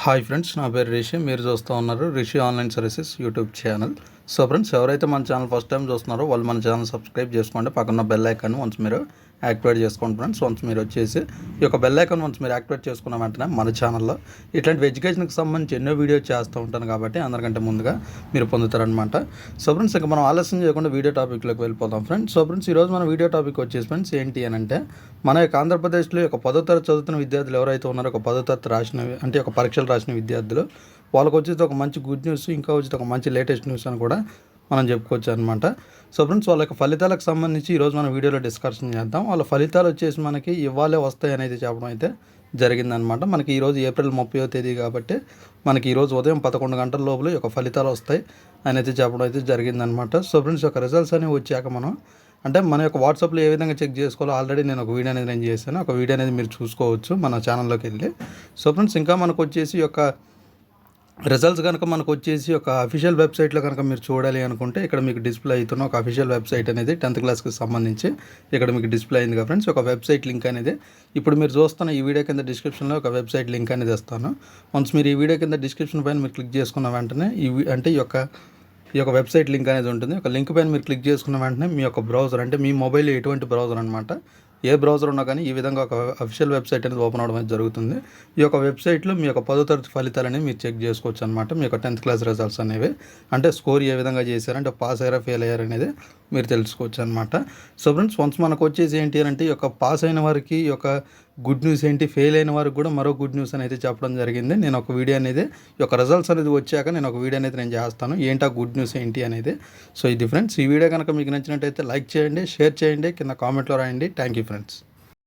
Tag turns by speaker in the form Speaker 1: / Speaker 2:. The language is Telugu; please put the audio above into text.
Speaker 1: హాయ్ ఫ్రెండ్స్, నా పేరు రిషి. మీరు చూస్తూ ఉన్నారు Rishi online services YouTube channel. So friends, ఎవరైతే మన ఛానల్ ఫస్ట్ టైం చూస్తున్నారో వాళ్ళు మన ఛానల్ సబ్స్క్రైబ్ చేసుకోండి. పక్కన బెల్ ఐకాన్ వన్స్ మీరు యాక్టివేట్ చేసుకోండి ఫ్రెండ్స్. వన్స్ మీరు వచ్చేసి ఈ యొక్క బెల్ ఐకాన్ వన్స్ మీరు యాక్టివేట్ చేసుకున్న వెంటనే మన ఛానల్లో ఇట్లాంటి ఎడ్యుకేషన్కి సంబంధించి ఎన్నో వీడియో చేస్తూ ఉంటాను కాబట్టి అందరికంటే ముందుగా మీరు పొందుతారనమాట. సో ఫ్రెండ్స్, ఇంకా మనం ఆలస్యం చేయకుండా వీడియో టాపిక్లోకి వెళ్ళిపోతాం ఫ్రెండ్స్. సో ఫ్రెండ్స్, ఈరోజు మన వీడియో టాపిక్ వచ్చేసి ఫ్రెండ్స్ ఏంటి అని అంటే, మన యొక్క ఆంధ్రప్రదేశ్లో ఒక 10వ తరగతి చదువుతున్న విద్యార్థులు ఎవరైతే ఉన్నారో, ఒక 10వ తరగతి రాసిన అంటే ఒక పరీక్షలు రాసిన విద్యార్థులు, వాళ్ళకి వచ్చేసి ఒక మంచి గుడ్ న్యూస్, ఇంకా వచ్చేసి ఒక మంచి లేటెస్ట్ న్యూస్ అని కూడా మనం చెప్పుకోవచ్చు అనమాట. సో ఫ్రెండ్స్, వాళ్ళ యొక్క ఫలితాలకు సంబంధించి ఈరోజు మన వీడియోలో డిస్కషన్ చేద్దాం. వాళ్ళ ఫలితాలు వచ్చేసి మనకి ఇవ్వాలే వస్తాయి అనేది చెప్పడం అయితే జరిగిందనమాట. మనకి ఈరోజు ఏప్రిల్ 30వ తేదీ కాబట్టి మనకి ఈరోజు ఉదయం 11 గంటల లోపల యొక్క ఫలితాలు వస్తాయి అనేది చెప్పడం అయితే జరిగిందనమాట. సో ఫ్రెండ్స్, యొక్క రిజల్ట్స్ అనేవి వచ్చాక మనం అంటే మన యొక్క వాట్సాప్లో ఏ విధంగా చెక్ చేసుకోవాలో ఆల్రెడీ నేను ఒక వీడియో అనేది చేశాను. ఒక వీడియో అనేది మీరు చూసుకోవచ్చు మన ఛానల్లోకి వెళ్ళి. సో ఫ్రెండ్స్, ఇంకా మనకు వచ్చేసి యొక్క రిజల్ట్స్ కనుక మనకు వచ్చేసి ఒక అఫీషియల్ వెబ్సైట్లో కనుక మీరు చూడాలి అనుకుంటే, ఇక్కడ మీకు డిస్ప్లే అవుతున్న ఒక అఫీషియల్ వెబ్సైట్ అనేది 10th క్లాస్కి సంబంధించి ఇక్కడ మీకు డిస్ప్లే అయింది కదా ఫ్రెండ్స్. ఒక వెబ్సైట్ లింక్ అనేది ఇప్పుడు మీరు చూస్తున్న ఈ వీడియో కింద డిస్క్రిప్షన్లో ఒక వెబ్సైట్ లింక్ అనేది ఇస్తాను. వన్స్ మీరు ఈ వీడియో కింద డిస్క్రిప్షన్ పైన మీరు క్లిక్ చేసుకున్న వెంటనే ఈ యొక్క వెబ్సైట్ లింక్ అనేది ఉంటుంది. ఒక లింక్ పైన మీరు క్లిక్ చేసుకున్న వెంటనే మీ యొక్క బ్రౌజర్ అంటే మీ మొబైల్ ఎటువంటి బ్రౌజర్ అనమాట, ఏ బ్రౌజర్ ఉన్నా కానీ ఈ విధంగా ఒక అఫీషియల్ వెబ్సైట్ అనేది ఓపెన్ అవడం అనేది జరుగుతుంది. ఈ యొక్క వెబ్సైట్లో మీ యొక్క 10వ తరగతి ఫలితాలని మీరు చెక్ చేసుకోవచ్చు అనమాట. మీ యొక్క 10th క్లాస్ రిజల్ట్స్ అనేవి అంటే స్కోర్ ఏ విధంగా చేశారంటే పాస్ అయ్యారా ఫెయిల్ అయ్యారు అనేది మీరు తెలుసుకోవచ్చు అనమాట. సో ఫ్రెండ్స్, వన్స్ మనకు వచ్చేసి ఏంటి అంటే, ఈ యొక్క పాస్ అయిన వారికి ఈ యొక్క గుడ్ న్యూస్ ఏంటి, ఫెయిల్ అయిన వారికి కూడా మరో గుడ్ న్యూస్ అనేది చెప్పడం జరిగింది. నేను ఒక వీడియో అనేది ఈ యొక్క రిజల్ట్స్ అనేది వచ్చాక నేను ఒక వీడియో అనేది నేను చేస్తాను, ఏంటి ఆ గుడ్ న్యూస్ ఏంటి అనేది. సో ఇది ఫ్రెండ్స్, ఈ వీడియో కనుక మీకు నచ్చినట్టయితే లైక్ చేయండి, షేర్ చేయండి, కింద కామెంట్లో రాయండి. Thank you friends.